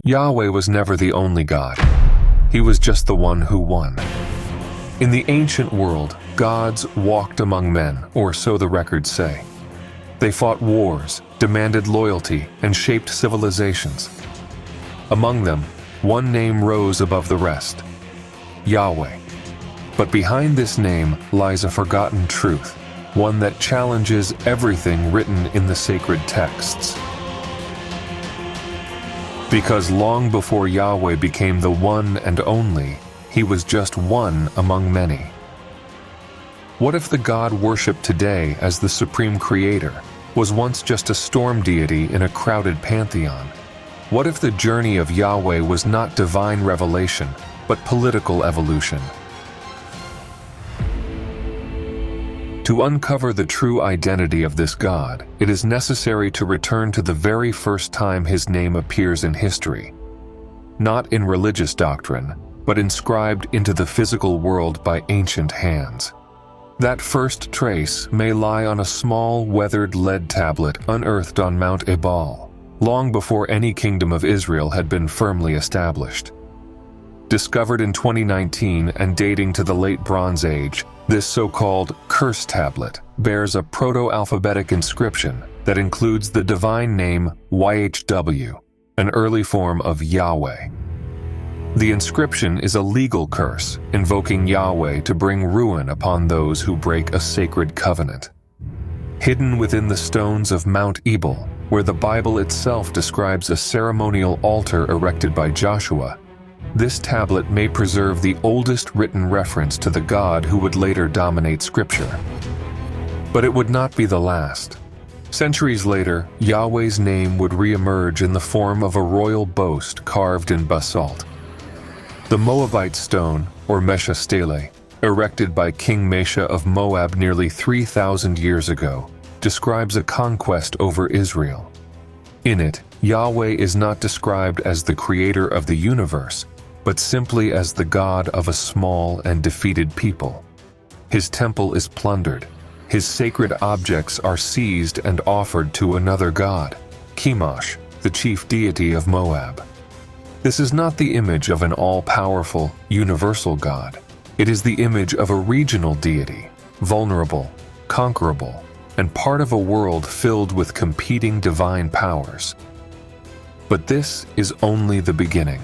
Yahweh was never the only God. He was just the one who won. In the ancient world, gods walked among men, or so the records say. They fought wars, demanded loyalty, and shaped civilizations. Among them, one name rose above the rest: Yahweh. But behind this name lies a forgotten truth, one that challenges everything written in the sacred texts. Because long before Yahweh became the one and only, he was just one among many. What if the God worshipped today as the supreme creator was once just a storm deity in a crowded pantheon? What if the journey of Yahweh was not divine revelation, but political evolution? To uncover the true identity of this God, it is necessary to return to the very first time his name appears in history. Not in religious doctrine, but inscribed into the physical world by ancient hands. That first trace may lie on a small, weathered lead tablet unearthed on Mount Ebal, long before any kingdom of Israel had been firmly established. Discovered in 2019 and dating to the late Bronze Age, this so-called curse tablet bears a proto-alphabetic inscription that includes the divine name YHW, an early form of Yahweh. The inscription is a legal curse, invoking Yahweh to bring ruin upon those who break a sacred covenant. Hidden within the stones of Mount Ebal, where the Bible itself describes a ceremonial altar erected by Joshua, this tablet may preserve the oldest written reference to the God who would later dominate Scripture. But it would not be the last. Centuries later, Yahweh's name would re-emerge in the form of a royal boast carved in basalt. The Moabite Stone, or Mesha Stele, erected by King Mesha of Moab nearly 3,000 years ago, describes a conquest over Israel. In it, Yahweh is not described as the creator of the universe, but simply as the God of a small and defeated people. His temple is plundered. His sacred objects are seized and offered to another god, Chemosh, the chief deity of Moab. This is not the image of an all-powerful, universal God. It is the image of a regional deity, vulnerable, conquerable, and part of a world filled with competing divine powers. But this is only the beginning.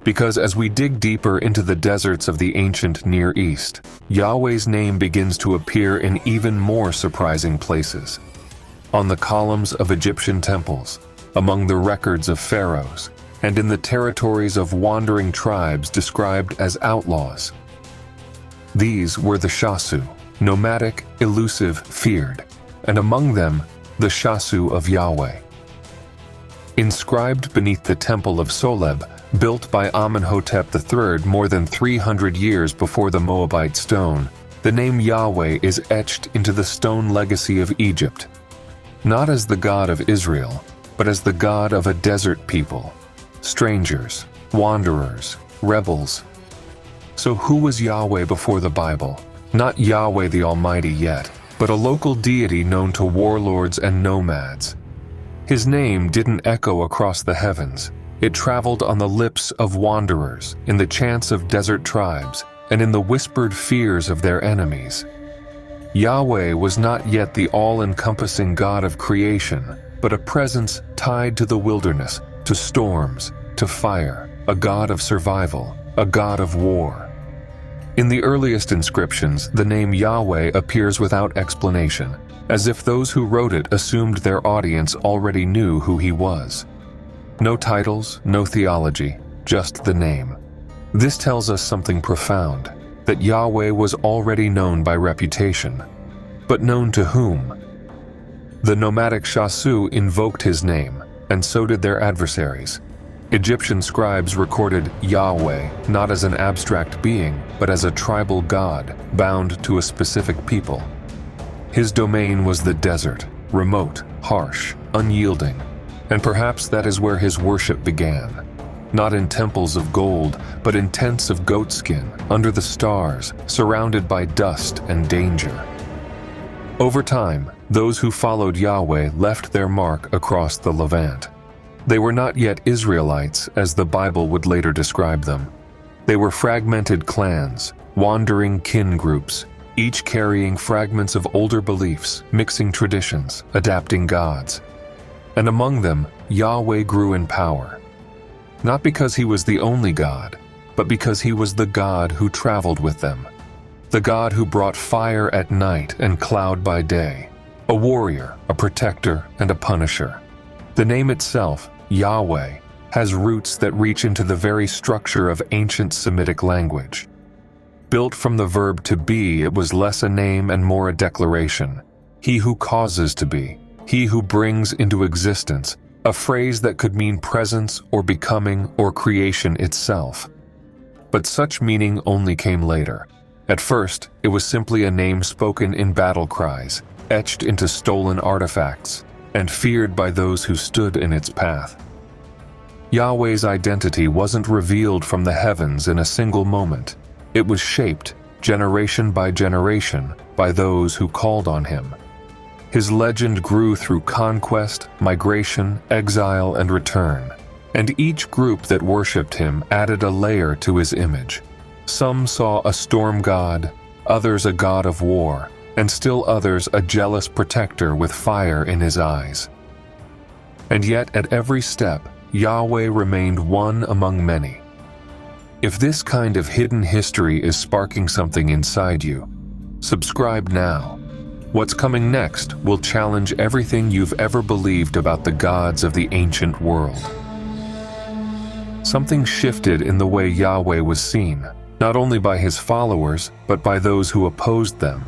Because as we dig deeper into the deserts of the ancient Near East, Yahweh's name begins to appear in even more surprising places. On the columns of Egyptian temples, among the records of pharaohs, and in the territories of wandering tribes described as outlaws. These were the Shasu, nomadic, elusive, feared, and among them, the Shasu of Yahweh. Inscribed beneath the temple of Soleb, built by Amenhotep III more than 300 years before the Moabite Stone, the name Yahweh is etched into the stone legacy of Egypt, not as the God of Israel, but as the God of a desert people, strangers, wanderers, rebels. So who was Yahweh before the Bible? Not Yahweh the Almighty yet, but a local deity known to warlords and nomads. His name didn't echo across the heavens. It traveled on the lips of wanderers, in the chants of desert tribes, and in the whispered fears of their enemies. Yahweh was not yet the all-encompassing God of creation, but a presence tied to the wilderness, to storms, to fire, a God of survival, a God of war. In the earliest inscriptions, the name Yahweh appears without explanation, as if those who wrote it assumed their audience already knew who he was. No titles, no theology, just the name. This tells us something profound, that Yahweh was already known by reputation. But known to whom? The nomadic Shasu invoked his name, and so did their adversaries. Egyptian scribes recorded Yahweh not as an abstract being, but as a tribal god bound to a specific people. His domain was the desert, remote, harsh, unyielding, and perhaps that is where his worship began. Not in temples of gold, but in tents of goatskin, under the stars, surrounded by dust and danger. Over time, those who followed Yahweh left their mark across the Levant. They were not yet Israelites, as the Bible would later describe them. They were fragmented clans, wandering kin groups, each carrying fragments of older beliefs, mixing traditions, adapting gods. And among them, Yahweh grew in power. Not because he was the only God, but because he was the God who traveled with them. The God who brought fire at night and cloud by day. A warrior, a protector, and a punisher. The name itself, Yahweh, has roots that reach into the very structure of ancient Semitic language. Built from the verb to be, it was less a name and more a declaration. He who causes to be, he who brings into existence, a phrase that could mean presence or becoming or creation itself. But such meaning only came later. At first, it was simply a name spoken in battle cries, etched into stolen artifacts, and feared by those who stood in its path. Yahweh's identity wasn't revealed from the heavens in a single moment. It was shaped, generation by generation, by those who called on him. His legend grew through conquest, migration, exile, and return, and each group that worshipped him added a layer to his image. Some saw a storm god, others a god of war, and still others a jealous protector with fire in his eyes. And yet at every step, Yahweh remained one among many. If this kind of hidden history is sparking something inside you, subscribe now. What's coming next will challenge everything you've ever believed about the gods of the ancient world. Something shifted in the way Yahweh was seen, not only by his followers, but by those who opposed them.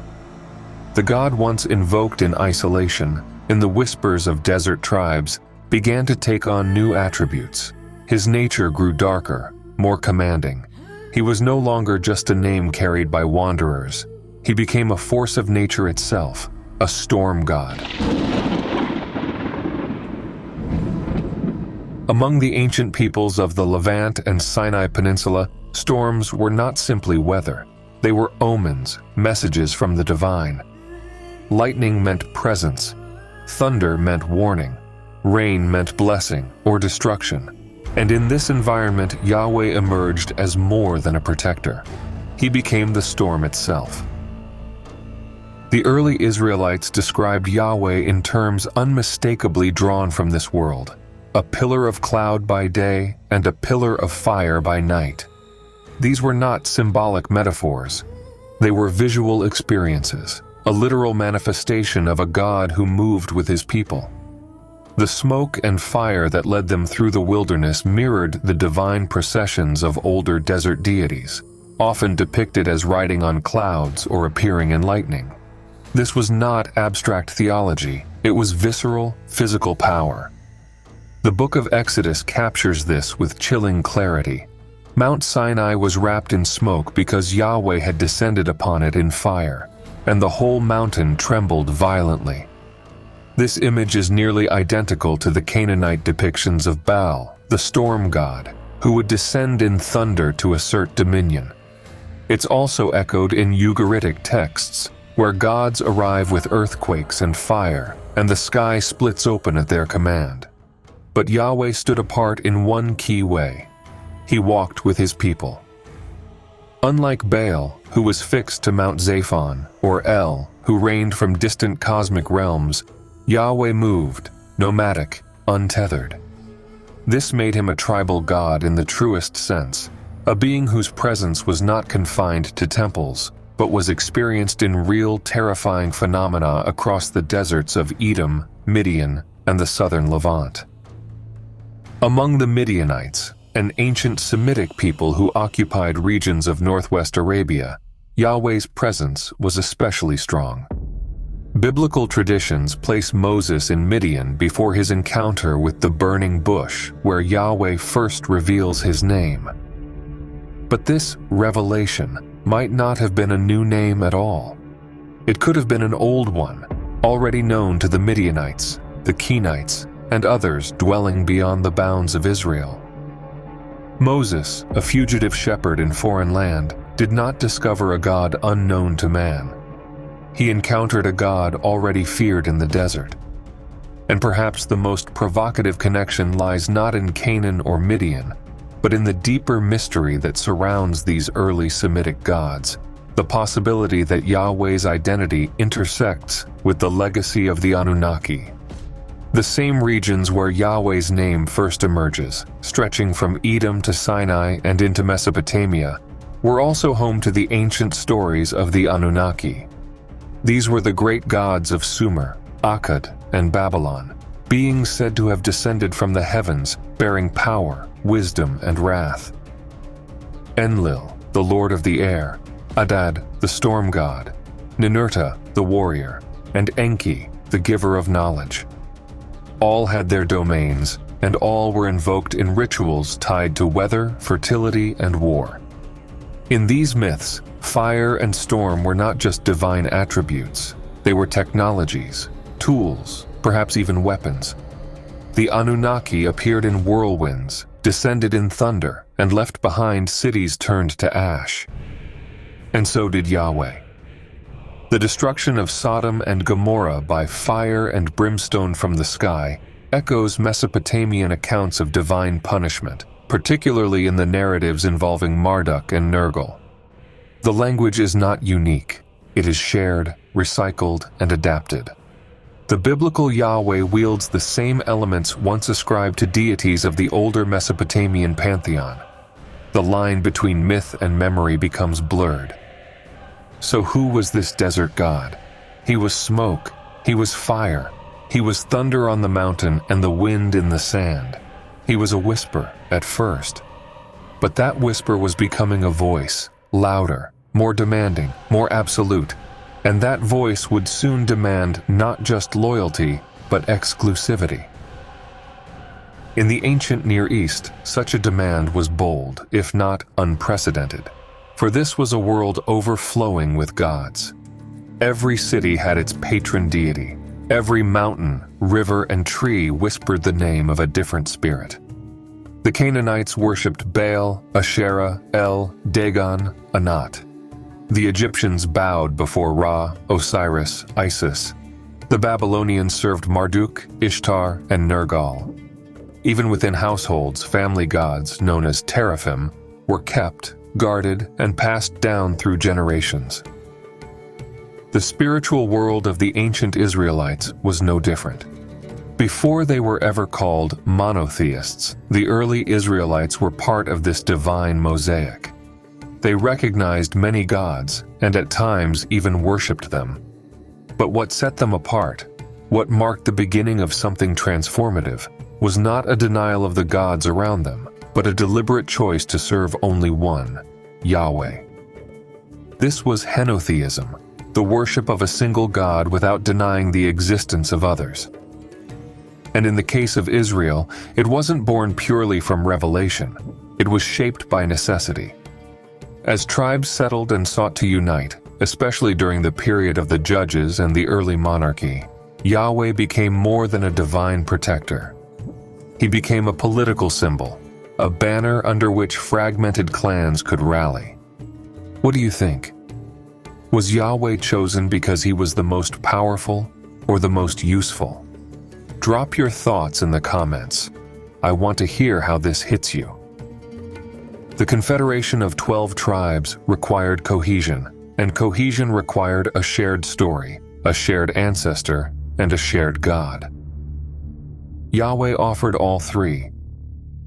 The God once invoked in isolation, in the whispers of desert tribes, began to take on new attributes. His nature grew darker, more commanding. He was no longer just a name carried by wanderers. He became a force of nature itself, a storm god. Among the ancient peoples of the Levant and Sinai Peninsula, storms were not simply weather. They were omens, messages from the divine. Lightning meant presence. Thunder meant warning. Rain meant blessing or destruction. And in this environment, Yahweh emerged as more than a protector. He became the storm itself. The early Israelites described Yahweh in terms unmistakably drawn from this world: a pillar of cloud by day and a pillar of fire by night. These were not symbolic metaphors. They were visual experiences, a literal manifestation of a God who moved with his people. The smoke and fire that led them through the wilderness mirrored the divine processions of older desert deities, often depicted as riding on clouds or appearing in lightning. This was not abstract theology, it was visceral, physical power. The book of Exodus captures this with chilling clarity. Mount Sinai was wrapped in smoke because Yahweh had descended upon it in fire, and the whole mountain trembled violently. This image is nearly identical to the Canaanite depictions of Baal, the storm god, who would descend in thunder to assert dominion. It's also echoed in Ugaritic texts, where gods arrive with earthquakes and fire, and the sky splits open at their command. But Yahweh stood apart in one key way. He walked with his people. Unlike Baal, who was fixed to Mount Zaphon, or El, who reigned from distant cosmic realms, Yahweh moved, nomadic, untethered. This made him a tribal god in the truest sense, a being whose presence was not confined to temples, but was experienced in real, terrifying phenomena across the deserts of Edom, Midian, and the southern Levant. Among the Midianites, an ancient Semitic people who occupied regions of northwest Arabia, Yahweh's presence was especially strong. Biblical traditions place Moses in Midian before his encounter with the burning bush, where Yahweh first reveals his name. But this revelation might not have been a new name at all. It could have been an old one, already known to the Midianites, the Kenites, and others dwelling beyond the bounds of Israel. Moses, a fugitive shepherd in foreign land, did not discover a God unknown to man. He encountered a God already feared in the desert. And perhaps the most provocative connection lies not in Canaan or Midian, but in the deeper mystery that surrounds these early Semitic gods, the possibility that Yahweh's identity intersects with the legacy of the Anunnaki. The same regions where Yahweh's name first emerges, stretching from Edom to Sinai and into Mesopotamia, were also home to the ancient stories of the Anunnaki. These were the great gods of Sumer, Akkad, and Babylon, beings said to have descended from the heavens, bearing power, wisdom, and wrath. Enlil, the lord of the air, Adad, the storm god, Ninurta, the warrior, and Enki, the giver of knowledge. All had their domains, and all were invoked in rituals tied to weather, fertility, and war. In these myths, fire and storm were not just divine attributes, they were technologies, tools, perhaps even weapons. The Anunnaki appeared in whirlwinds, descended in thunder, and left behind cities turned to ash. And so did Yahweh. The destruction of Sodom and Gomorrah by fire and brimstone from the sky echoes Mesopotamian accounts of divine punishment, particularly in the narratives involving Marduk and Nergal. The language is not unique. It is shared, recycled, and adapted. The biblical Yahweh wields the same elements once ascribed to deities of the older Mesopotamian pantheon. The line between myth and memory becomes blurred. So who was this desert god? He was smoke, he was fire, he was thunder on the mountain and the wind in the sand. He was a whisper at first. But that whisper was becoming a voice, louder, more demanding, more absolute. And that voice would soon demand not just loyalty, but exclusivity. In the ancient Near East, such a demand was bold, if not unprecedented, for this was a world overflowing with gods. Every city had its patron deity. Every mountain, river, and tree whispered the name of a different spirit. The Canaanites worshipped Baal, Asherah, El, Dagon, Anat. The Egyptians bowed before Ra, Osiris, Isis. The Babylonians served Marduk, Ishtar, and Nergal. Even within households, family gods, known as teraphim, were kept, guarded, and passed down through generations. The spiritual world of the ancient Israelites was no different. Before they were ever called monotheists, the early Israelites were part of this divine mosaic. They recognized many gods, and at times even worshipped them. But what set them apart, what marked the beginning of something transformative, was not a denial of the gods around them, but a deliberate choice to serve only one, Yahweh. This was henotheism, the worship of a single god without denying the existence of others. And in the case of Israel, it wasn't born purely from revelation. It was shaped by necessity. As tribes settled and sought to unite, especially during the period of the judges and the early monarchy, Yahweh became more than a divine protector. He became a political symbol, a banner under which fragmented clans could rally. What do you think? Was Yahweh chosen because he was the most powerful or the most useful? Drop your thoughts in the comments. I want to hear how this hits you. The confederation of 12 tribes required cohesion, and cohesion required a shared story, a shared ancestor, and a shared God. Yahweh offered all three.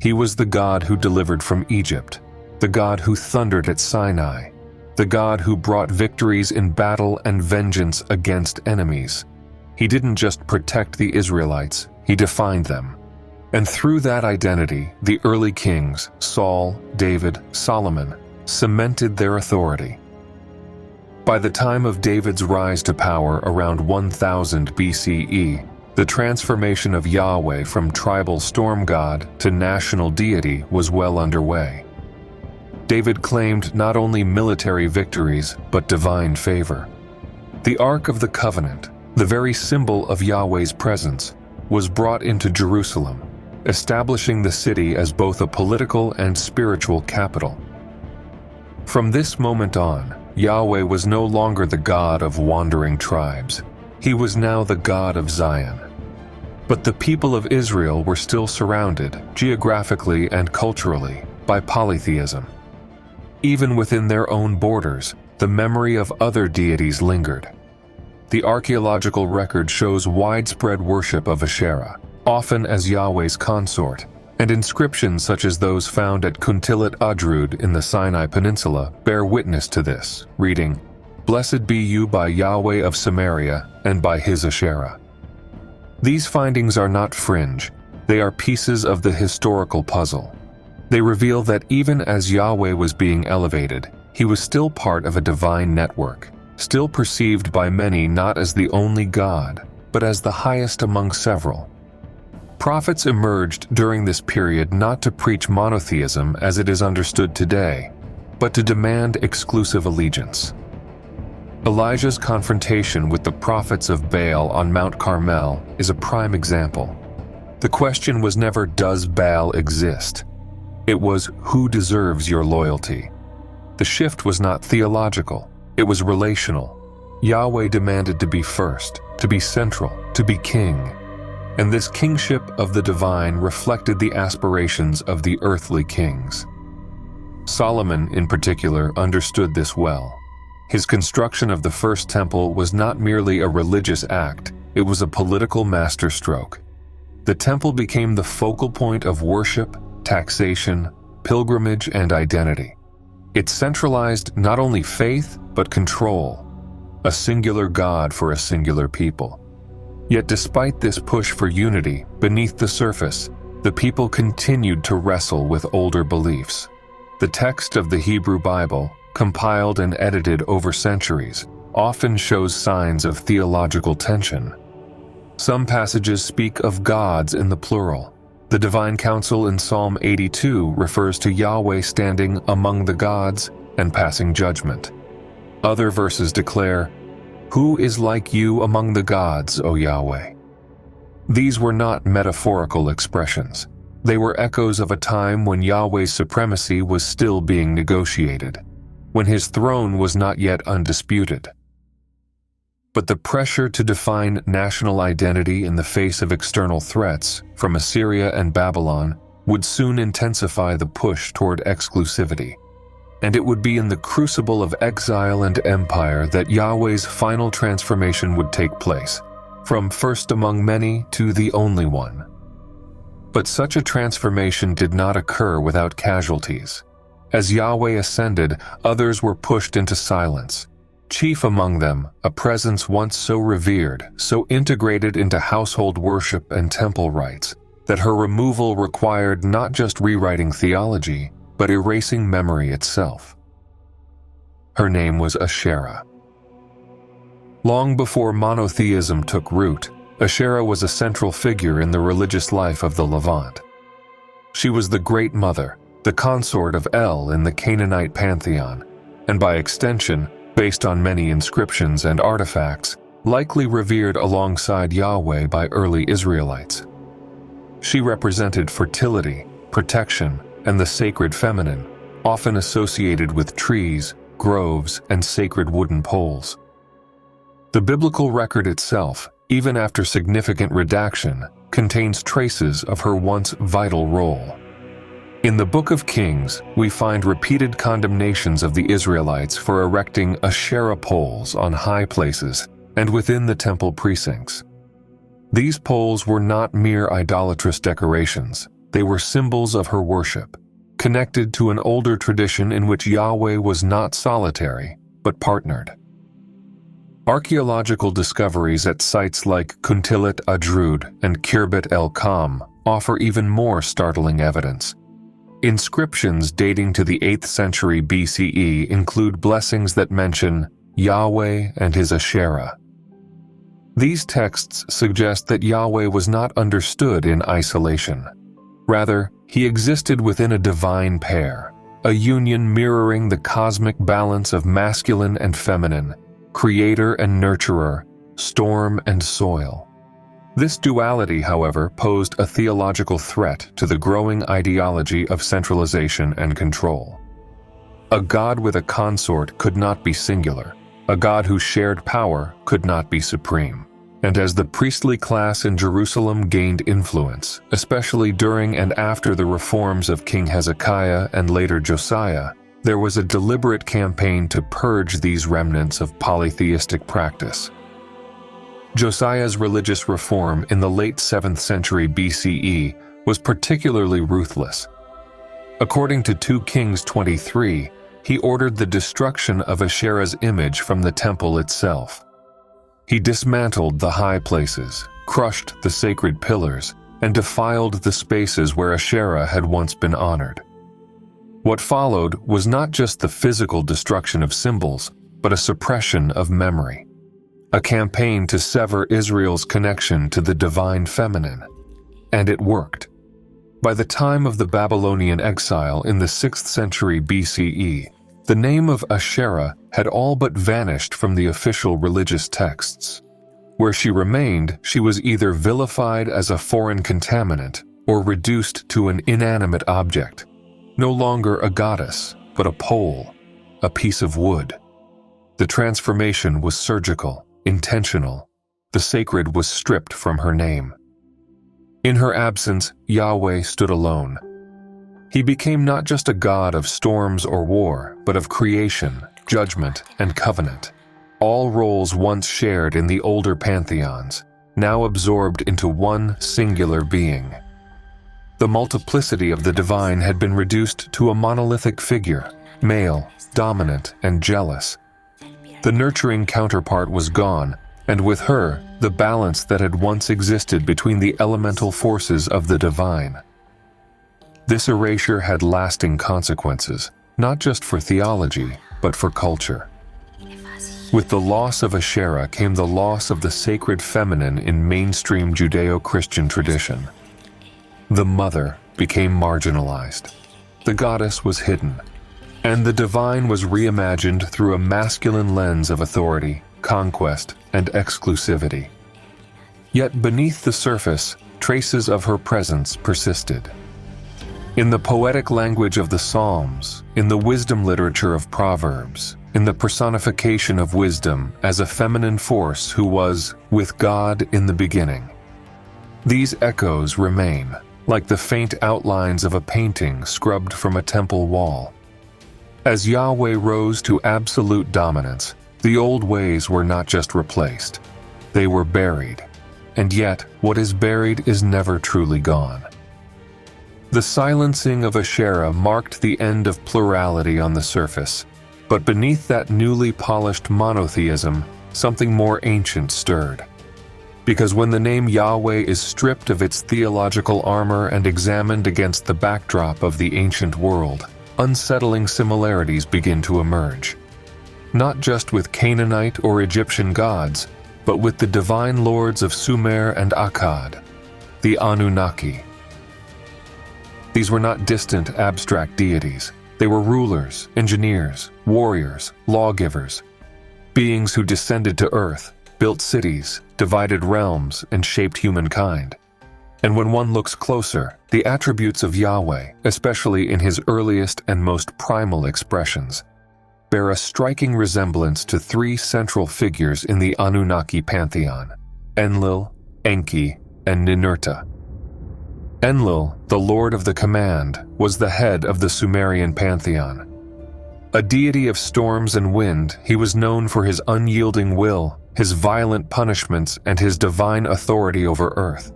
He was the God who delivered from Egypt, the God who thundered at Sinai, the God who brought victories in battle and vengeance against enemies. He didn't just protect the Israelites, he defined them. And through that identity, the early kings, Saul, David, Solomon, cemented their authority. By the time of David's rise to power around 1000 BCE, the transformation of Yahweh from tribal storm god to national deity was well underway. David claimed not only military victories, but divine favor. The Ark of the Covenant, the very symbol of Yahweh's presence, was brought into Jerusalem, establishing the city as both a political and spiritual capital. From this moment on, Yahweh was no longer the God of wandering tribes. He was now the God of Zion. But the people of Israel were still surrounded, geographically and culturally, by polytheism. Even within their own borders, the memory of other deities lingered. The archaeological record shows widespread worship of Asherah, often as Yahweh's consort, and inscriptions such as those found at Kuntillet Ajrud in the Sinai Peninsula bear witness to this, reading, "Blessed be you by Yahweh of Samaria and by his Asherah." These findings are not fringe, they are pieces of the historical puzzle. They reveal that even as Yahweh was being elevated, he was still part of a divine network, still perceived by many not as the only God, but as the highest among several. Prophets emerged during this period not to preach monotheism as it is understood today, but to demand exclusive allegiance. Elijah's confrontation with the prophets of Baal on Mount Carmel is a prime example. The question was never, does Baal exist? It was, who deserves your loyalty? The shift was not theological, it was relational. Yahweh demanded to be first, to be central, to be king. And this kingship of the divine reflected the aspirations of the earthly kings. Solomon, in particular, understood this well. His construction of the first temple was not merely a religious act, it was a political masterstroke. The temple became the focal point of worship, taxation, pilgrimage, and identity. It centralized not only faith, but control, a singular God for a singular people. Yet despite this push for unity, beneath the surface, the people continued to wrestle with older beliefs. The text of the Hebrew Bible, compiled and edited over centuries, often shows signs of theological tension. Some passages speak of gods in the plural. The divine council in Psalm 82 refers to Yahweh standing among the gods and passing judgment. Other verses declare, "Who is like you among the gods, O Yahweh?" These were not metaphorical expressions. They were echoes of a time when Yahweh's supremacy was still being negotiated, when his throne was not yet undisputed. But the pressure to define national identity in the face of external threats from Assyria and Babylon would soon intensify the push toward exclusivity. And it would be in the crucible of exile and empire that Yahweh's final transformation would take place, from first among many to the only one. But such a transformation did not occur without casualties. As Yahweh ascended, others were pushed into silence. Chief among them, a presence once so revered, so integrated into household worship and temple rites, that her removal required not just rewriting theology, but erasing memory itself. Her name was Asherah. Long before monotheism took root, Asherah was a central figure in the religious life of the Levant. She was the Great Mother, the consort of El in the Canaanite pantheon, and by extension, based on many inscriptions and artifacts, likely revered alongside Yahweh by early Israelites. She represented fertility, protection, and the sacred feminine, often associated with trees, groves, and sacred wooden poles. The biblical record itself, even after significant redaction, contains traces of her once vital role. In the Book of Kings, we find repeated condemnations of the Israelites for erecting Asherah poles on high places and within the temple precincts. These poles were not mere idolatrous decorations, they were symbols of her worship, connected to an older tradition in which Yahweh was not solitary, but partnered. Archaeological discoveries at sites like Kuntillet Ajrud and Khirbet el-Kam offer even more startling evidence. Inscriptions dating to the 8th century BCE include blessings that mention Yahweh and his Asherah. These texts suggest that Yahweh was not understood in isolation. Rather, he existed within a divine pair, a union mirroring the cosmic balance of masculine and feminine, creator and nurturer, storm and soil. This duality, however, posed a theological threat to the growing ideology of centralization and control. A God with a consort could not be singular. A God who shared power could not be supreme. and as the priestly class in Jerusalem gained influence, especially during and after the reforms of King Hezekiah and later Josiah, there was a deliberate campaign to purge these remnants of polytheistic practice. Josiah's religious reform in the late 7th century BCE was particularly ruthless. According to 2 Kings 23, he ordered the destruction of Asherah's image from the temple itself. He dismantled the high places, crushed the sacred pillars, and defiled the spaces where Asherah had once been honored. What followed was not just the physical destruction of symbols, but a suppression of memory, a campaign to sever Israel's connection to the divine feminine. And it worked. By the time of the Babylonian exile in the 6th century BCE, the name of Asherah had all but vanished from the official religious texts. Where she remained, she was either vilified as a foreign contaminant or reduced to an inanimate object, no longer a goddess, but a pole, a piece of wood. The transformation was surgical, intentional. The sacred was stripped from her name. In her absence, Yahweh stood alone. He became not just a god of storms or war, but of creation, judgment, and covenant. All roles once shared in the older pantheons, now absorbed into one singular being. The multiplicity of the divine had been reduced to a monolithic figure, male, dominant, and jealous. The nurturing counterpart was gone, and with her, the balance that had once existed between the elemental forces of the divine. This erasure had lasting consequences, not just for theology, but for culture. With the loss of Asherah came the loss of the sacred feminine in mainstream Judeo-Christian tradition. The mother became marginalized. The goddess was hidden, and the divine was reimagined through a masculine lens of authority, conquest, and exclusivity. Yet beneath the surface, traces of her presence persisted. In the poetic language of the Psalms, in the wisdom literature of Proverbs, in the personification of wisdom as a feminine force who was with God in the beginning. These echoes remain, like the faint outlines of a painting scrubbed from a temple wall. As Yahweh rose to absolute dominance, the old ways were not just replaced, they were buried. And yet, what is buried is never truly gone. The silencing of Asherah marked the end of plurality on the surface, but beneath that newly polished monotheism, something more ancient stirred. Because when the name Yahweh is stripped of its theological armor and examined against the backdrop of the ancient world, unsettling similarities begin to emerge. Not just with Canaanite or Egyptian gods, but with the divine lords of Sumer and Akkad, the Anunnaki. These were not distant, abstract deities. They were rulers, engineers, warriors, lawgivers, beings who descended to earth, built cities, divided realms, and shaped humankind. And when one looks closer, the attributes of Yahweh, especially in his earliest and most primal expressions, bear a striking resemblance to 3 central figures in the Anunnaki pantheon: Enlil, Enki, and Ninurta. Enlil, the Lord of the Command, was the head of the Sumerian pantheon. A deity of storms and wind, he was known for his unyielding will, his violent punishments, and his divine authority over earth.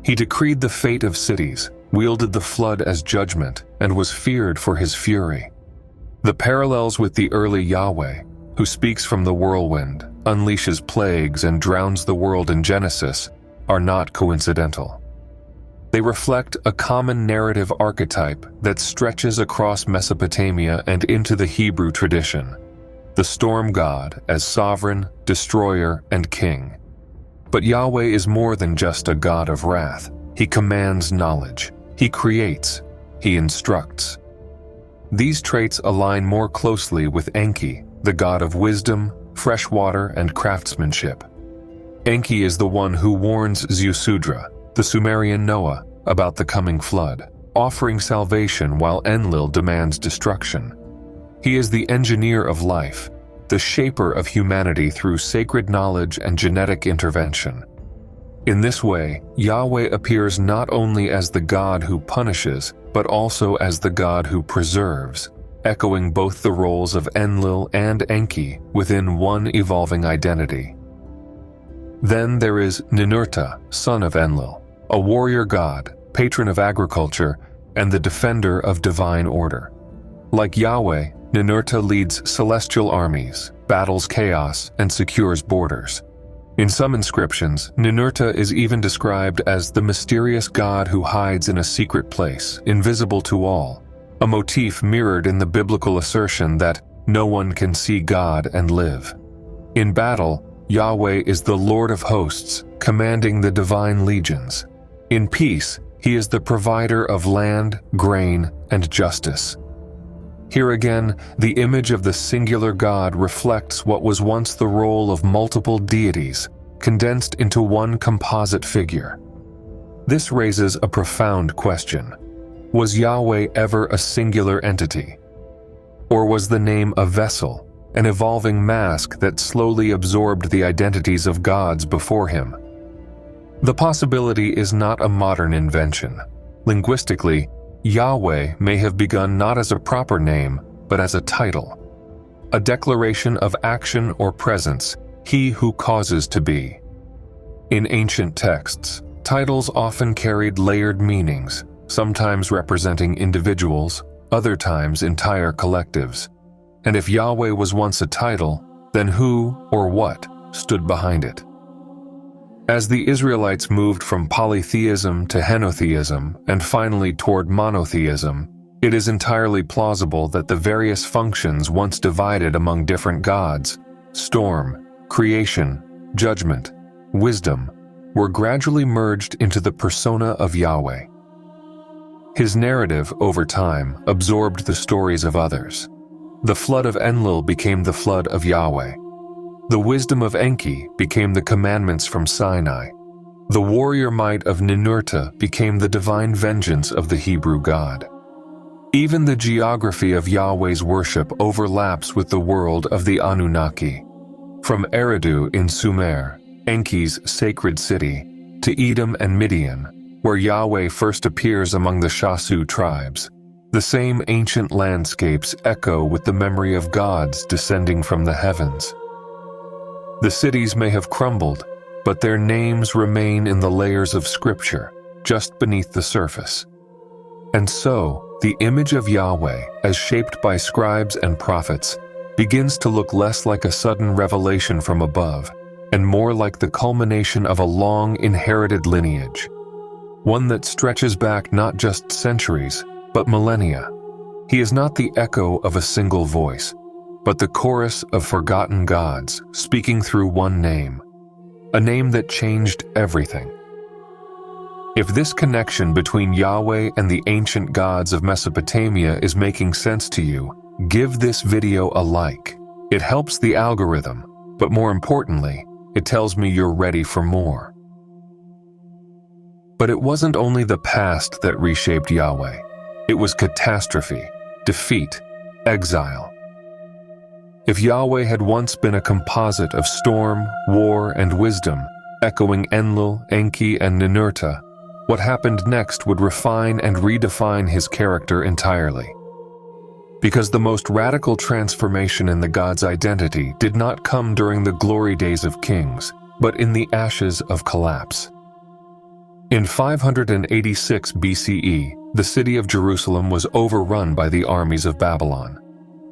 He decreed the fate of cities, wielded the flood as judgment, and was feared for his fury. The parallels with the early Yahweh, who speaks from the whirlwind, unleashes plagues, and drowns the world in Genesis, are not coincidental. They reflect a common narrative archetype that stretches across Mesopotamia and into the Hebrew tradition: the storm god as sovereign, destroyer, and king. But Yahweh is more than just a god of wrath. He commands knowledge. He creates. He instructs. These traits align more closely with Enki, the god of wisdom, fresh water, and craftsmanship. Enki is the one who warns Ziusudra, the Sumerian Noah, about the coming flood, offering salvation while Enlil demands destruction. He is the engineer of life, the shaper of humanity through sacred knowledge and genetic intervention. In this way, Yahweh appears not only as the God who punishes, but also as the God who preserves, echoing both the roles of Enlil and Enki within one evolving identity. Then there is Ninurta, son of Enlil, a warrior god, patron of agriculture, and the defender of divine order. Like Yahweh, Ninurta leads celestial armies, battles chaos, and secures borders. In some inscriptions, Ninurta is even described as the mysterious god who hides in a secret place, invisible to all, a motif mirrored in the biblical assertion that no one can see God and live. In battle, Yahweh is the Lord of hosts, commanding the divine legions. In peace, he is the provider of land, grain, and justice. Here again, the image of the singular God reflects what was once the role of multiple deities, condensed into one composite figure. This raises a profound question. Was Yahweh ever a singular entity? Or was the name a vessel, an evolving mask that slowly absorbed the identities of gods before him? The possibility is not a modern invention. Linguistically, Yahweh may have begun not as a proper name, but as a title, a declaration of action or presence, he who causes to be. In ancient texts, titles often carried layered meanings, sometimes representing individuals, other times entire collectives. And if Yahweh was once a title, then who or what stood behind it? As the Israelites moved from polytheism to henotheism and finally toward monotheism, it is entirely plausible that the various functions once divided among different gods, storm, creation, judgment, wisdom, were gradually merged into the persona of Yahweh. His narrative, over time, absorbed the stories of others. The flood of Enlil became the flood of Yahweh. The wisdom of Enki became the commandments from Sinai. The warrior might of Ninurta became the divine vengeance of the Hebrew God. Even the geography of Yahweh's worship overlaps with the world of the Anunnaki. From Eridu in Sumer, Enki's sacred city, to Edom and Midian, where Yahweh first appears among the Shasu tribes, the same ancient landscapes echo with the memory of gods descending from the heavens. The cities may have crumbled, but their names remain in the layers of scripture, just beneath the surface. And so, the image of Yahweh, as shaped by scribes and prophets, begins to look less like a sudden revelation from above, and more like the culmination of a long inherited lineage, one that stretches back not just centuries, but millennia. He is not the echo of a single voice, but the chorus of forgotten gods speaking through one name, a name that changed everything. If this connection between Yahweh and the ancient gods of Mesopotamia is making sense to you, give this video a like. It helps the algorithm, but more importantly, it tells me you're ready for more. But it wasn't only the past that reshaped Yahweh. It was catastrophe, defeat, exile. If Yahweh had once been a composite of storm, war, and wisdom, echoing Enlil, Enki, and Ninurta, what happened next would refine and redefine his character entirely. Because the most radical transformation in the god's identity did not come during the glory days of kings, but in the ashes of collapse. In 586 BCE, the city of Jerusalem was overrun by the armies of Babylon.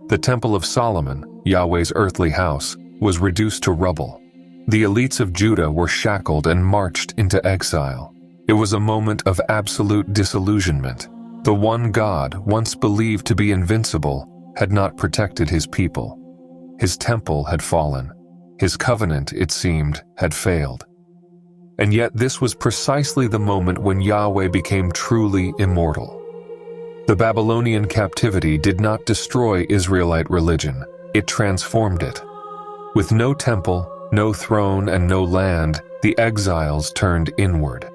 The Temple of Solomon, Yahweh's earthly house, was reduced to rubble. The elites of Judah were shackled and marched into exile. It was a moment of absolute disillusionment. The one God, once believed to be invincible, had not protected his people. His temple had fallen. His covenant, it seemed, had failed. And yet this was precisely the moment when Yahweh became truly immortal. The Babylonian captivity did not destroy Israelite religion, it transformed it. With no temple, no throne, and no land, the exiles turned inward.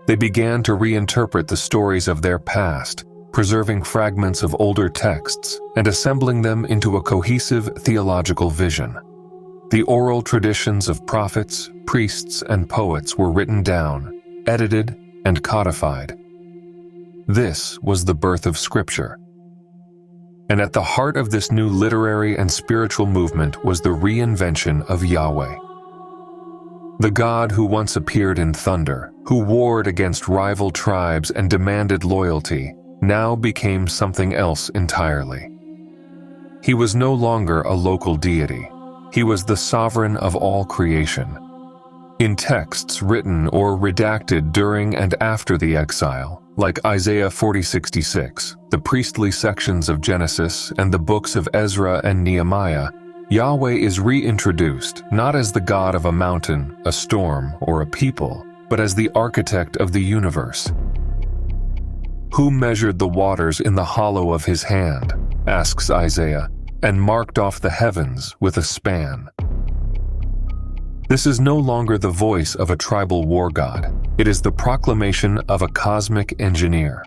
They began to reinterpret the stories of their past, preserving fragments of older texts and assembling them into a cohesive theological vision. The oral traditions of prophets, priests, and poets were written down, edited, and codified. This was the birth of Scripture. And at the heart of this new literary and spiritual movement was the reinvention of Yahweh. The God who once appeared in thunder, who warred against rival tribes and demanded loyalty, now became something else entirely. He was no longer a local deity. He was the sovereign of all creation. In texts written or redacted during and after the exile, like Isaiah 40:66, the priestly sections of Genesis, and the books of Ezra and Nehemiah, Yahweh is reintroduced not as the God of a mountain, a storm, or a people, but as the architect of the universe. Who measured the waters in the hollow of his hand, asks Isaiah, and marked off the heavens with a span? This is no longer the voice of a tribal war god. It is the proclamation of a cosmic engineer.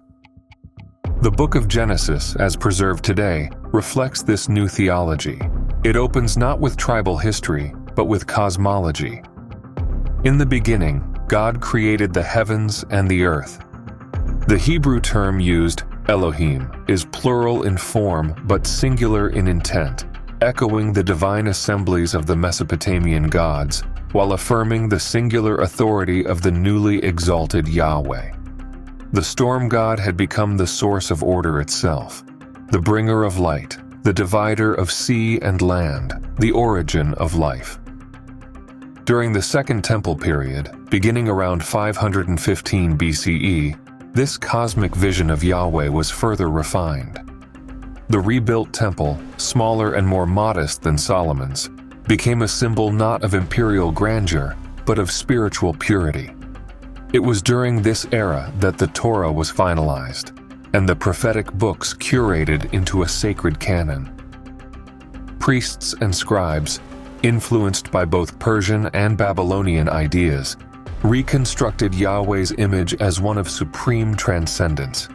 The book of Genesis, as preserved today, reflects this new theology. It opens not with tribal history, but with cosmology. In the beginning, God created the heavens and the earth. The Hebrew term used, Elohim, is plural in form but singular in intent, echoing the divine assemblies of the Mesopotamian gods, while affirming the singular authority of the newly exalted Yahweh. The storm god had become the source of order itself, the bringer of light, the divider of sea and land, the origin of life. During the Second Temple period, beginning around 515 BCE, this cosmic vision of Yahweh was further refined. The rebuilt temple, smaller and more modest than Solomon's, became a symbol not of imperial grandeur, but of spiritual purity. It was during this era that the Torah was finalized, and the prophetic books curated into a sacred canon. Priests and scribes, influenced by both Persian and Babylonian ideas, reconstructed Yahweh's image as one of supreme transcendence.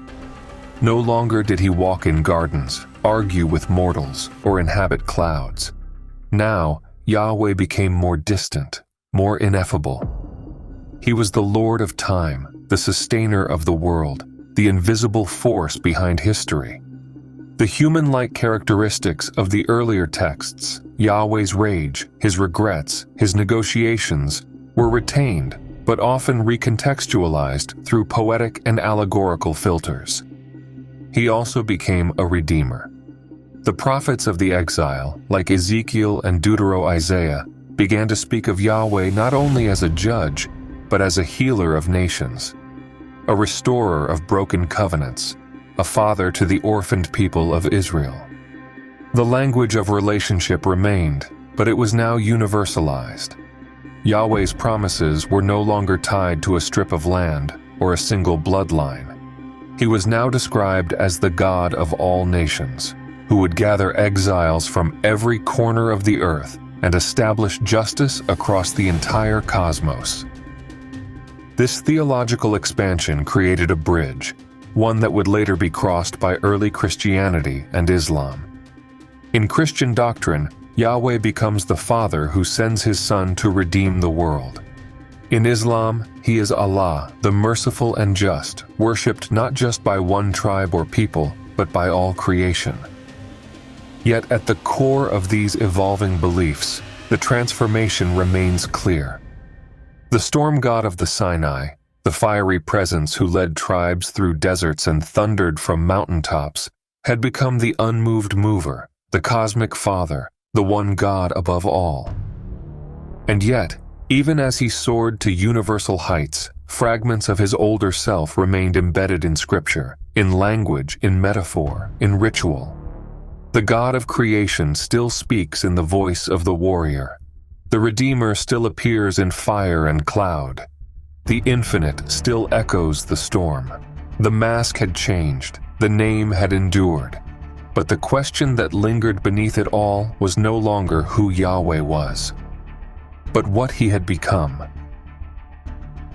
No longer did he walk in gardens, argue with mortals, or inhabit clouds. Now, Yahweh became more distant, more ineffable. He was the Lord of time, the sustainer of the world, the invisible force behind history. The human-like characteristics of the earlier texts, Yahweh's rage, his regrets, his negotiations, were retained, but often recontextualized through poetic and allegorical filters. He also became a redeemer. The prophets of the exile, like Ezekiel and Deutero-Isaiah, began to speak of Yahweh not only as a judge, but as a healer of nations, a restorer of broken covenants, a father to the orphaned people of Israel. The language of relationship remained, but it was now universalized. Yahweh's promises were no longer tied to a strip of land or a single bloodline. He was now described as the God of all nations, who would gather exiles from every corner of the earth and establish justice across the entire cosmos. This theological expansion created a bridge, one that would later be crossed by early Christianity and Islam. In Christian doctrine, Yahweh becomes the Father who sends his Son to redeem the world. In Islam, he is Allah, the merciful and just, worshipped not just by one tribe or people, but by all creation. Yet at the core of these evolving beliefs, the transformation remains clear. The storm god of the Sinai, the fiery presence who led tribes through deserts and thundered from mountaintops, had become the unmoved mover, the cosmic father, the one God above all. And yet, even as he soared to universal heights, fragments of his older self remained embedded in Scripture, in language, in metaphor, in ritual. The God of creation still speaks in the voice of the warrior. The Redeemer still appears in fire and cloud. The infinite still echoes the storm. The mask had changed, the name had endured. But the question that lingered beneath it all was no longer who Yahweh was, but what he had become.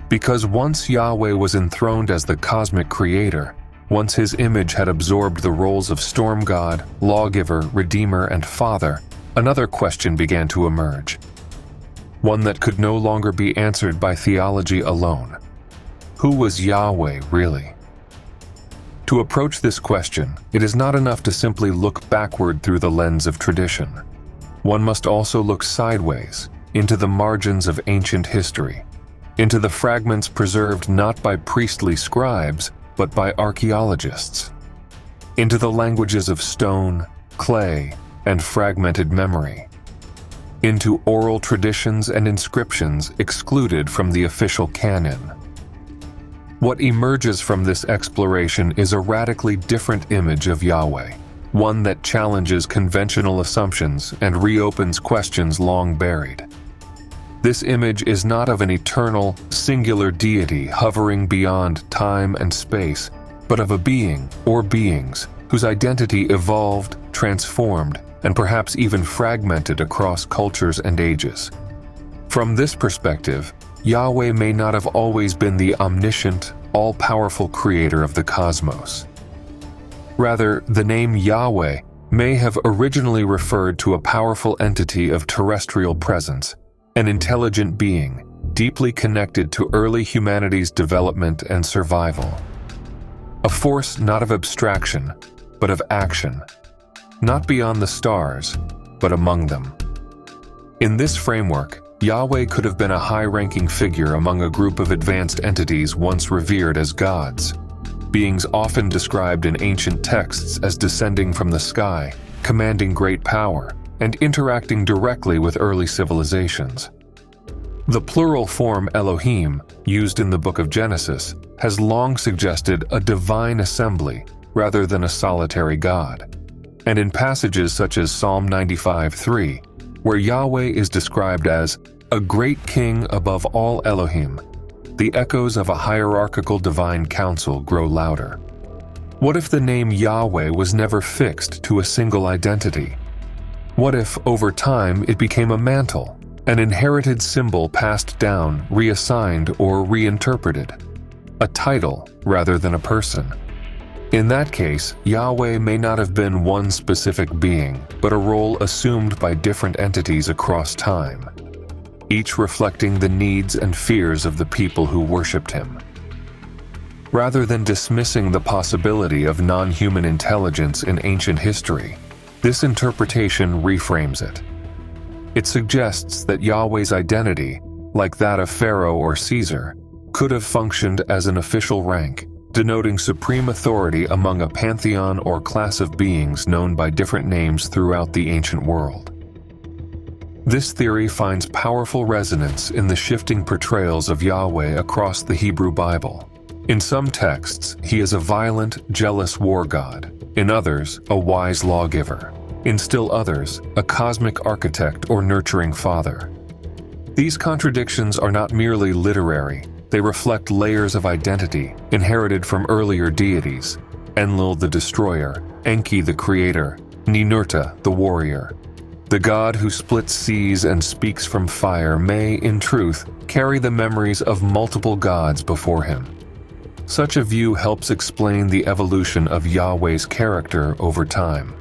Because once Yahweh was enthroned as the cosmic creator, Once his image had absorbed the roles of storm god, lawgiver, redeemer, and father, another question began to emerge. One that could no longer be answered by theology alone. Who was Yahweh really? To approach this question, it is not enough to simply look backward through the lens of tradition. One must also look sideways, into the margins of ancient history, into the fragments preserved not by priestly scribes, but by archaeologists, into the languages of stone, clay, and fragmented memory, into oral traditions and inscriptions excluded from the official canon. What emerges from this exploration is a radically different image of Yahweh, one that challenges conventional assumptions and reopens questions long buried. This image is not of an eternal, singular deity hovering beyond time and space, but of a being or beings whose identity evolved, transformed, and perhaps even fragmented across cultures and ages. From this perspective, Yahweh may not have always been the omniscient, all-powerful creator of the cosmos. Rather, the name Yahweh may have originally referred to a powerful entity of terrestrial presence, an intelligent being, deeply connected to early humanity's development and survival. A force not of abstraction, but of action, not beyond the stars, but among them. In this framework, Yahweh could have been a high-ranking figure among a group of advanced entities once revered as gods, beings often described in ancient texts as descending from the sky, commanding great power, and interacting directly with early civilizations. The plural form Elohim, used in the book of Genesis, has long suggested a divine assembly rather than a solitary god. And in passages such as Psalm 95:3, where Yahweh is described as a great king above all Elohim, the echoes of a hierarchical divine council grow louder. What if the name Yahweh was never fixed to a single identity? What if, over time, it became a mantle, an inherited symbol passed down, reassigned, or reinterpreted? A title rather than a person. In that case, Yahweh may not have been one specific being, but a role assumed by different entities across time, each reflecting the needs and fears of the people who worshipped him. Rather than dismissing the possibility of non-human intelligence in ancient history, this interpretation reframes it. It suggests that Yahweh's identity, like that of Pharaoh or Caesar, could have functioned as an official rank, denoting supreme authority among a pantheon or class of beings known by different names throughout the ancient world. This theory finds powerful resonance in the shifting portrayals of Yahweh across the Hebrew Bible. In some texts, he is a violent, jealous war god. In others, a wise lawgiver. In still others, a cosmic architect or nurturing father. These contradictions are not merely literary. They reflect layers of identity inherited from earlier deities: Enlil the destroyer, Enki the creator, Ninurta the warrior. The god who splits seas and speaks from fire may, in truth, carry the memories of multiple gods before him. Such a view helps explain the evolution of Yahweh's character over time.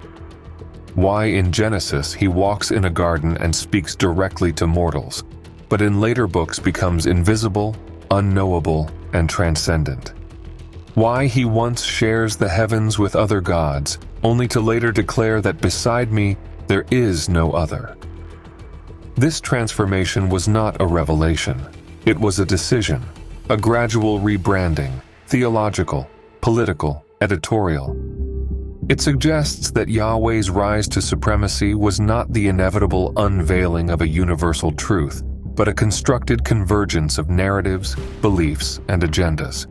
Why in Genesis he walks in a garden and speaks directly to mortals, but in later books becomes invisible, unknowable, and transcendent. Why he once shares the heavens with other gods, only to later declare that beside me there is no other. This transformation was not a revelation. It was a decision, a gradual rebranding, theological, political, editorial. It suggests that Yahweh's rise to supremacy was not the inevitable unveiling of a universal truth, but a constructed convergence of narratives, beliefs, and agendas.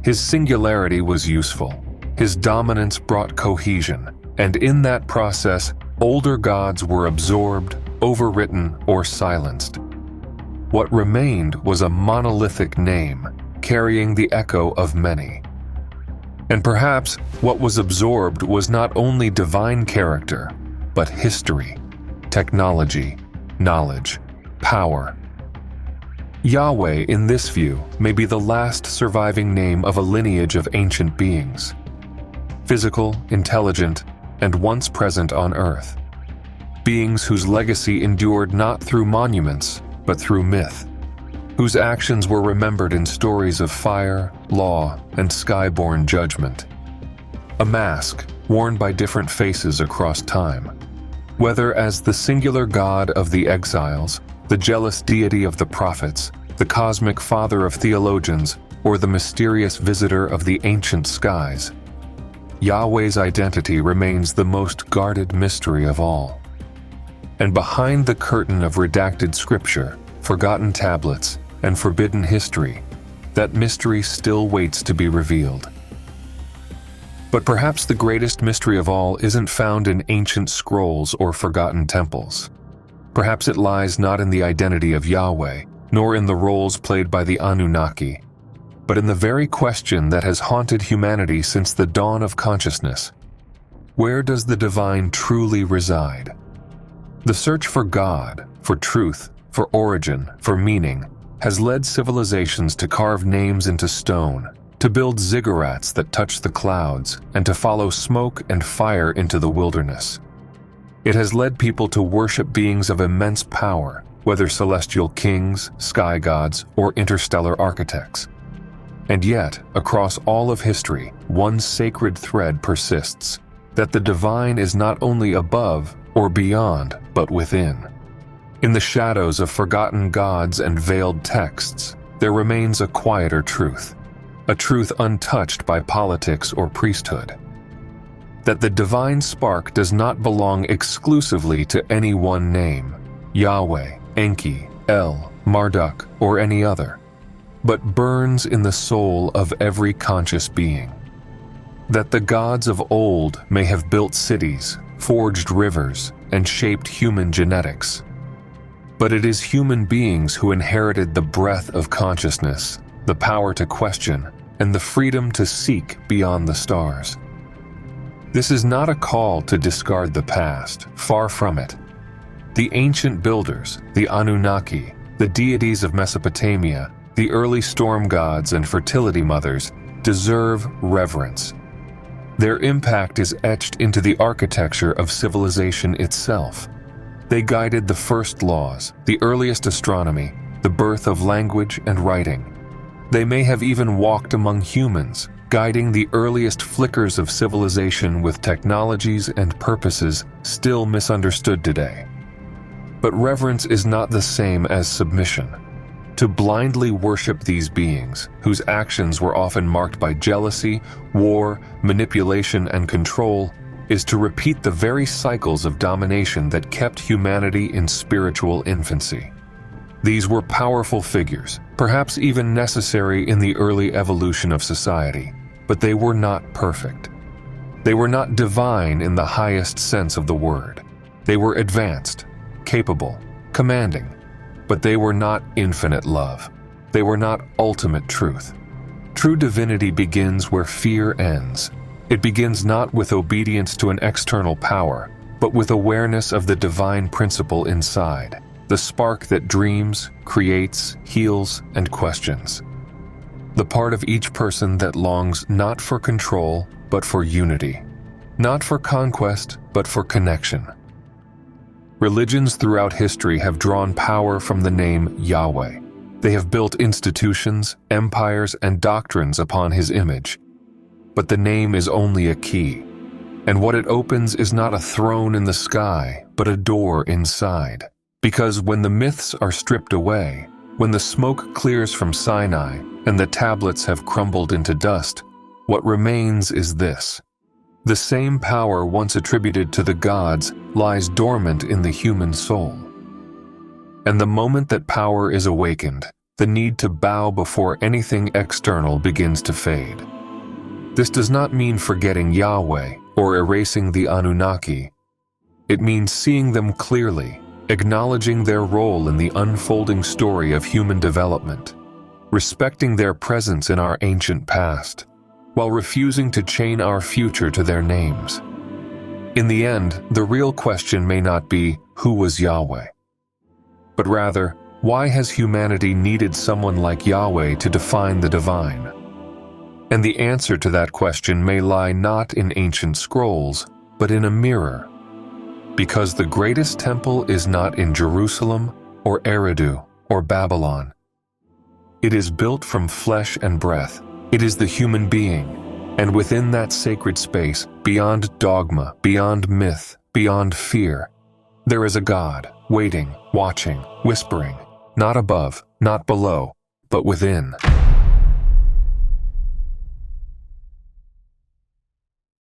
His singularity was useful. His dominance brought cohesion, and in that process, older gods were absorbed, overwritten, or silenced. What remained was a monolithic name, carrying the echo of many. And perhaps what was absorbed was not only divine character, but history, technology, knowledge, power. Yahweh, in this view, may be the last surviving name of a lineage of ancient beings, physical, intelligent, and once present on earth. Beings whose legacy endured not through monuments, but through myth, whose actions were remembered in stories of fire, law, and skyborne judgment. A mask worn by different faces across time, whether as the singular God of the exiles, the jealous deity of the prophets, the cosmic father of theologians, or the mysterious visitor of the ancient skies. Yahweh's identity remains the most guarded mystery of all. And behind the curtain of redacted scripture, forgotten tablets, and forbidden history, that mystery still waits to be revealed. But perhaps the greatest mystery of all isn't found in ancient scrolls or forgotten temples. Perhaps it lies not in the identity of Yahweh, nor in the roles played by the Anunnaki, but in the very question that has haunted humanity since the dawn of consciousness. Where does the divine truly reside? The search for God, for truth, for origin, for meaning, has led civilizations to carve names into stone, to build ziggurats that touch the clouds, and to follow smoke and fire into the wilderness. It has led people to worship beings of immense power, whether celestial kings, sky gods, or interstellar architects. And yet, across all of history, one sacred thread persists, that the divine is not only above or beyond, but within. In the shadows of forgotten gods and veiled texts, there remains a quieter truth, a truth untouched by politics or priesthood. That the divine spark does not belong exclusively to any one name, Yahweh, Enki, El, Marduk, or any other, but burns in the soul of every conscious being. That the gods of old may have built cities, forged rivers, and shaped human genetics, but it is human beings who inherited the breath of consciousness, the power to question, and the freedom to seek beyond the stars. This is not a call to discard the past, far from it. The ancient builders, the Anunnaki, the deities of Mesopotamia, the early storm gods and fertility mothers deserve reverence. Their impact is etched into the architecture of civilization itself. They guided the first laws, the earliest astronomy, the birth of language and writing. They may have even walked among humans, guiding the earliest flickers of civilization with technologies and purposes still misunderstood today. But reverence is not the same as submission. To blindly worship these beings, whose actions were often marked by jealousy, war, manipulation, and control, is to repeat the very cycles of domination that kept humanity in spiritual infancy. These were powerful figures, perhaps even necessary in the early evolution of society, but they were not perfect. They were not divine in the highest sense of the word. They were advanced, capable, commanding, but they were not infinite love. They were not ultimate truth. True divinity begins where fear ends. It begins not with obedience to an external power, but with awareness of the divine principle inside, the spark that dreams, creates, heals, and questions. The part of each person that longs not for control, but for unity. Not for conquest, but for connection. Religions throughout history have drawn power from the name Yahweh. They have built institutions, empires, and doctrines upon his image. But the name is only a key, and what it opens is not a throne in the sky, but a door inside. Because when the myths are stripped away, when the smoke clears from Sinai and the tablets have crumbled into dust, what remains is this. The same power once attributed to the gods lies dormant in the human soul. And the moment that power is awakened, the need to bow before anything external begins to fade. This does not mean forgetting Yahweh or erasing the Anunnaki. It means seeing them clearly, acknowledging their role in the unfolding story of human development, respecting their presence in our ancient past, while refusing to chain our future to their names. In the end, the real question may not be, who was Yahweh? But rather, Why has humanity needed someone like Yahweh to define the divine? And the answer to that question may lie not in ancient scrolls, but in a mirror. Because the greatest temple is not in Jerusalem or Eridu or Babylon. It is built from flesh and breath. It is the human being. And within that sacred space, beyond dogma, beyond myth, beyond fear, there is a God, waiting, watching, whispering, not above, not below, but within.